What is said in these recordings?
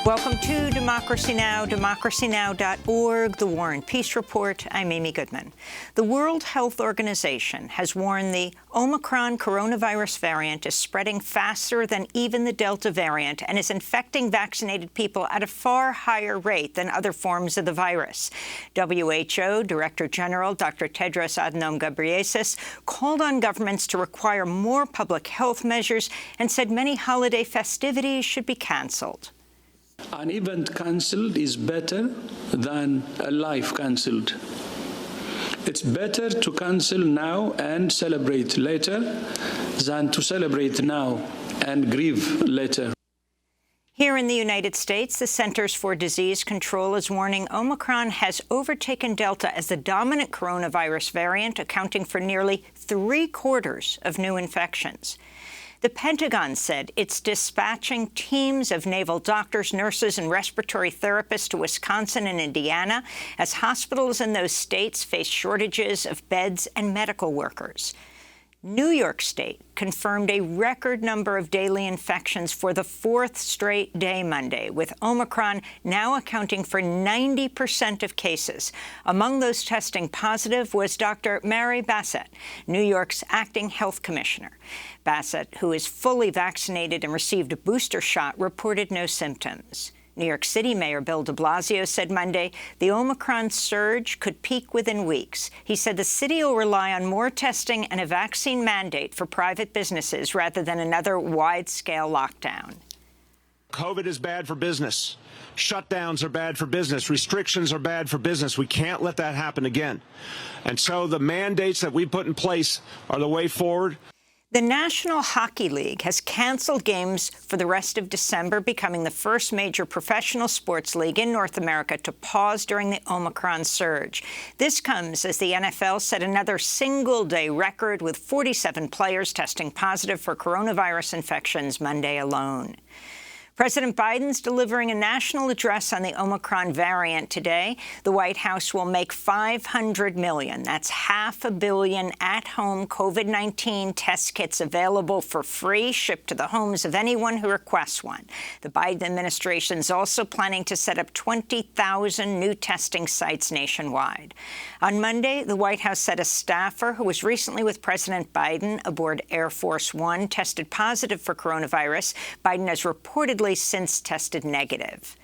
Welcome to Democracy Now!, democracynow.org, The War and Peace Report. I'm Amy Goodman. The World Health Organization has warned the Omicron coronavirus variant is spreading faster than even the Delta variant and is infecting vaccinated people at a far higher rate than other forms of the virus. WHO Director General Dr. Tedros Adhanom Ghebreyesus called on governments to require more public health measures and said many holiday festivities should be canceled. An event cancelled is better than a life cancelled. It's better to cancel now and celebrate later than to celebrate now and grieve later. Here in the United States, the Centers for Disease Control is warning Omicron has overtaken Delta as the dominant coronavirus variant, accounting for nearly 3/4 of new infections. The Pentagon said it's dispatching teams of naval doctors, nurses, and respiratory therapists to Wisconsin and Indiana as hospitals in those states face shortages of beds and medical workers. New York State confirmed a record number of daily infections for the 4th straight day Monday, with Omicron now accounting for 90% of cases. Among those testing positive was Dr. Mary Bassett, New York's acting health commissioner. Bassett, who is fully vaccinated and received a booster shot, reported no symptoms. New York City Mayor Bill de Blasio said Monday the Omicron surge could peak within weeks. He said the city will rely on more testing and a vaccine mandate for private businesses rather than another wide-scale lockdown. COVID is bad for business. Shutdowns are bad for business. Restrictions are bad for business. We can't let that happen again. And so the mandates that we put in place are the way forward. The National Hockey League has canceled games for the rest of December, becoming the first major professional sports league in North America to pause during the Omicron surge. This comes as the NFL set another single-day record with 47 players testing positive for coronavirus infections Monday alone. President Biden's delivering a national address on the Omicron variant today. The White House will make $500 million, that's $500 million at-home COVID-19 test kits available for free, shipped to the homes of anyone who requests one. The Biden administration is also planning to set up 20,000 new testing sites nationwide. On Monday, the White House said a staffer who was recently with President Biden aboard Air Force One tested positive for coronavirus. Biden has reportedly since tested negative.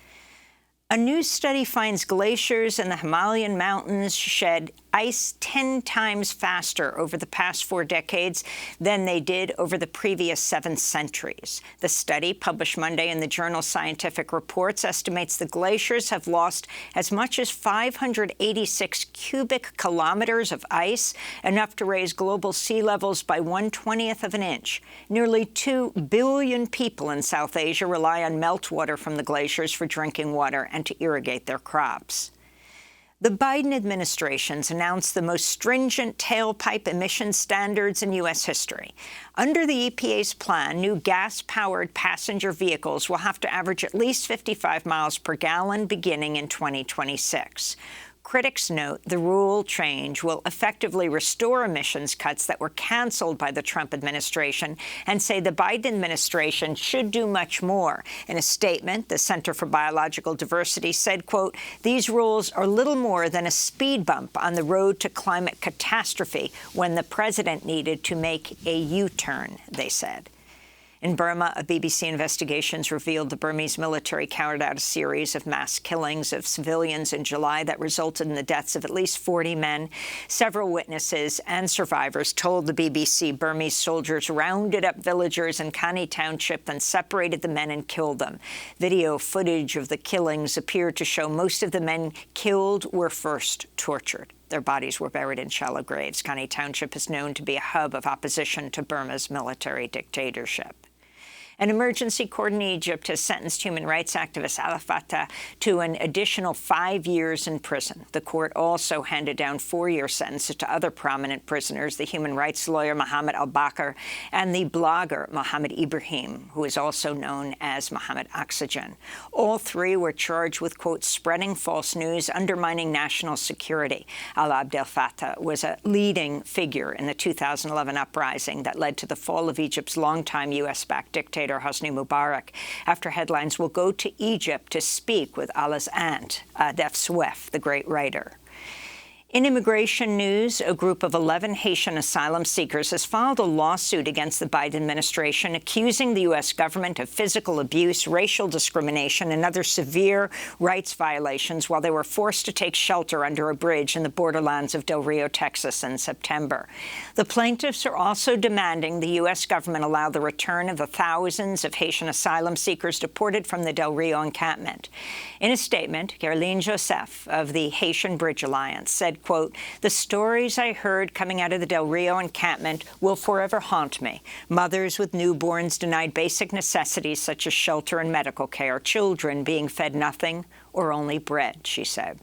A new study finds glaciers in the Himalayan mountains shed ice 10 times faster over the past 4 decades than they did over the previous 7 centuries. The study, published Monday in the journal Scientific Reports, estimates the glaciers have lost as much as 586 cubic kilometers of ice, enough to raise global sea levels by 1/20th of an inch. Nearly 2 billion people in South Asia rely on meltwater from the glaciers for drinking water and to irrigate their crops. The Biden administration's announced the most stringent tailpipe emission standards in U.S. history. Under the EPA's plan, new gas-powered passenger vehicles will have to average at least 55 miles per gallon beginning in 2026. Critics note the rule change will effectively restore emissions cuts that were canceled by the Trump administration and say the Biden administration should do much more. In a statement, the Center for Biological Diversity said, quote, "These rules are little more than a speed bump on the road to climate catastrophe when the president needed to make a U-turn," they said. In Burma, a BBC investigations revealed the Burmese military carried out a series of mass killings of civilians in July that resulted in the deaths of at least 40 men. Several witnesses and survivors told the BBC Burmese soldiers rounded up villagers in Kani Township and separated the men and killed them. Video footage of the killings appeared to show most of the men killed were first tortured. Their bodies were buried in shallow graves. Kani Township is known to be a hub of opposition to Burma's military dictatorship. An emergency court in Egypt has sentenced human rights activist Al Fatah to an additional 5 years in prison. The court also handed down 4-year sentences to other prominent prisoners, the human rights lawyer Mohammed al-Bakr and the blogger Mohammed Ibrahim, who is also known as Mohammed Oxygen. All 3 were charged with, quote, spreading false news, undermining national security. Al-Abdel Fattah was a leading figure in the 2011 uprising that led to the fall of Egypt's longtime U.S.-backed dictator writer Hosni Mubarak, after headlines will go to Egypt to speak with Allah's aunt, Adef Swef, the great writer. In immigration news, a group of 11 Haitian asylum seekers has filed a lawsuit against the Biden administration, accusing the U.S. government of physical abuse, racial discrimination, and other severe rights violations while they were forced to take shelter under a bridge in the borderlands of Del Rio, Texas, in September. The plaintiffs are also demanding the U.S. government allow the return of the thousands of Haitian asylum seekers deported from the Del Rio encampment. In a statement, Gerline Joseph of the Haitian Bridge Alliance said, quote, "The stories I heard coming out of the Del Rio encampment will forever haunt me. Mothers with newborns denied basic necessities such as shelter and medical care, children being fed nothing or only bread," she said.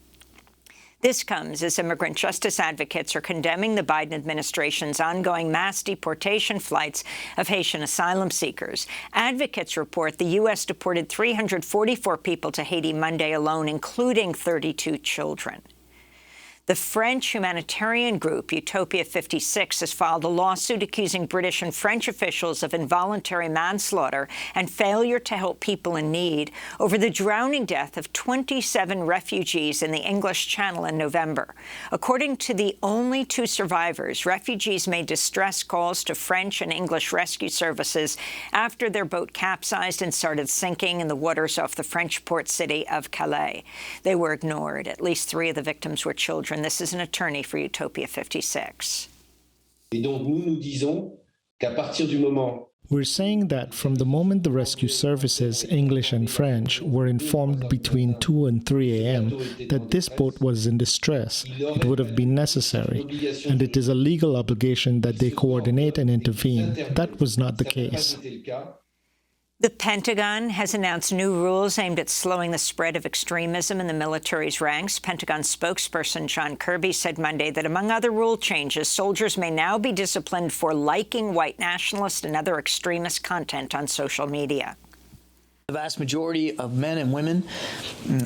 This comes as immigrant justice advocates are condemning the Biden administration's ongoing mass deportation flights of Haitian asylum seekers. Advocates report the U.S. deported 344 people to Haiti Monday alone, including 32 children. The French humanitarian group Utopia 56 has filed a lawsuit accusing British and French officials of involuntary manslaughter and failure to help people in need over the drowning death of 27 refugees in the English Channel in November. According to the only two survivors, refugees made distress calls to French and English rescue services after their boat capsized and started sinking in the waters off the French port city of Calais. They were ignored. At least 3 of the victims were children. This is an attorney for Utopia 56. We're saying that from the moment the rescue services, English and French, were informed between 2 and 3 a.m. that this boat was in distress, it would have been necessary, and it is a legal obligation that they coordinate and intervene. That was not the case. The Pentagon has announced new rules aimed at slowing the spread of extremism in the military's ranks. Pentagon spokesperson John Kirby said Monday that, among other rule changes, soldiers may now be disciplined for liking white nationalist and other extremist content on social media. The vast majority of men and women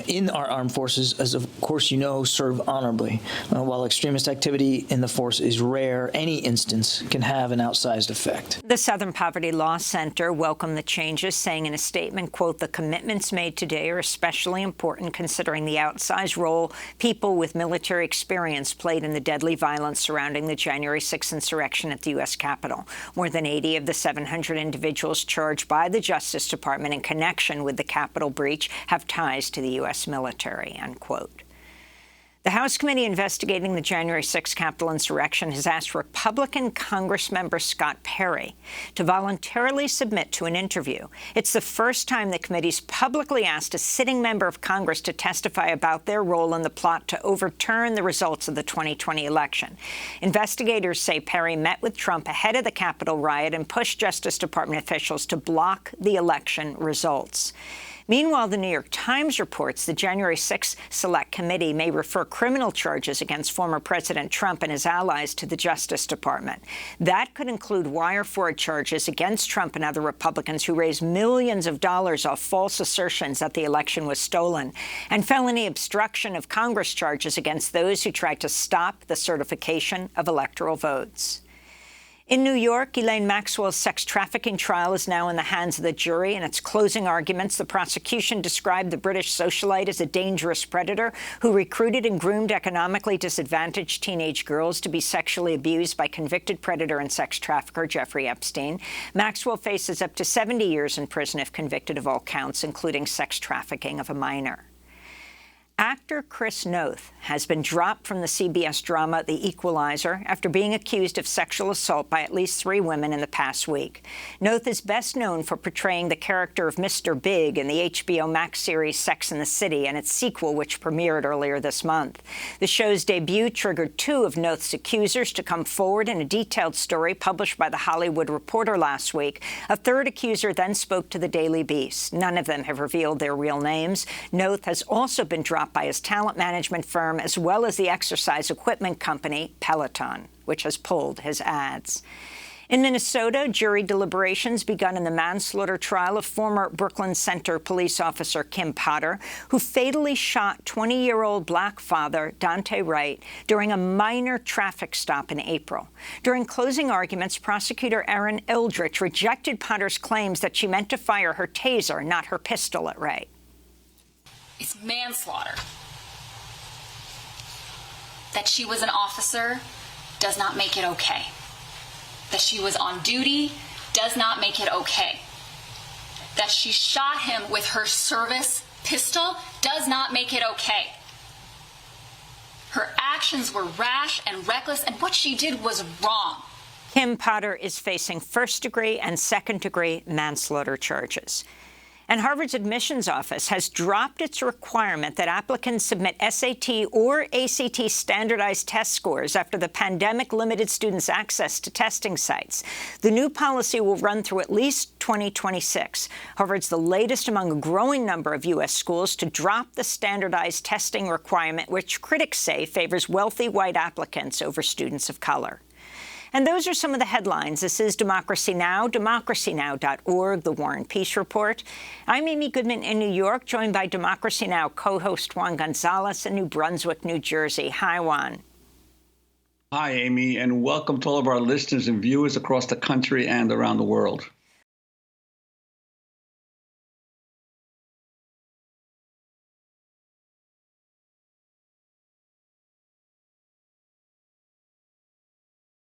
in our armed forces, as of course you know, serve honorably. While extremist activity in the force is rare, any instance can have an outsized effect. The Southern Poverty Law Center welcomed the changes, saying in a statement, quote, "The commitments made today are especially important considering the outsized role people with military experience played in the deadly violence surrounding the January 6th insurrection at the U.S. Capitol. More than 80 of the 700 individuals charged by the Justice Department in connection with the Capitol breach have ties to the U.S. military," unquote. The House committee investigating the January 6th Capitol insurrection has asked Republican Congressmember Scott Perry to voluntarily submit to an interview. It's the first time the committee's publicly asked a sitting member of Congress to testify about their role in the plot to overturn the results of the 2020 election. Investigators say Perry met with Trump ahead of the Capitol riot and pushed Justice Department officials to block the election results. Meanwhile, the New York Times reports the January 6th Select Committee may refer criminal charges against former President Trump and his allies to the Justice Department. That could include wire fraud charges against Trump and other Republicans who raised millions of dollars off false assertions that the election was stolen, and felony obstruction of Congress charges against those who tried to stop the certification of electoral votes. In New York, Elaine Maxwell's sex trafficking trial is now in the hands of the jury. In its closing arguments, the prosecution described the British socialite as a dangerous predator who recruited and groomed economically disadvantaged teenage girls to be sexually abused by convicted predator and sex trafficker Jeffrey Epstein. Maxwell faces up to 70 years in prison if convicted of all counts, including sex trafficking of a minor. Actor Chris Noth has been dropped from the CBS drama The Equalizer after being accused of sexual assault by at least 3 women in the past week. Noth is best known for portraying the character of Mr. Big in the HBO Max series Sex and the City and its sequel, which premiered earlier this month. The show's debut triggered 2 of Noth's accusers to come forward in a detailed story published by The Hollywood Reporter last week. A third accuser then spoke to the Daily Beast. None of them have revealed their real names. Noth has also been dropped by his talent management firm, as well as the exercise equipment company Peloton, which has pulled his ads. In Minnesota, jury deliberations begun in the manslaughter trial of former Brooklyn Center police officer Kim Potter, who fatally shot 20-year-old black father Dante Wright during a minor traffic stop in April. During closing arguments, prosecutor Erin Eldridge rejected Potter's claims that she meant to fire her taser, not her pistol, at Wright. It's manslaughter. That she was an officer does not make it okay. That she was on duty does not make it okay. That she shot him with her service pistol does not make it okay. Her actions were rash and reckless, and what she did was wrong. Kim Potter is facing first-degree and second-degree manslaughter charges. And Harvard's admissions office has dropped its requirement that applicants submit SAT or ACT standardized test scores after the pandemic limited students' access to testing sites. The new policy will run through at least 2026. Harvard's the latest among a growing number of U.S. schools to drop the standardized testing requirement, which critics say favors wealthy white applicants over students of color. And those are some of the headlines. This is Democracy Now!, democracynow.org, The War and Peace Report. I'm Amy Goodman in New York, joined by Democracy Now! Co-host Juan Gonzalez in New Brunswick, New Jersey. Hi, Juan. Hi, Amy, and welcome to all of our listeners and viewers across the country and around the world.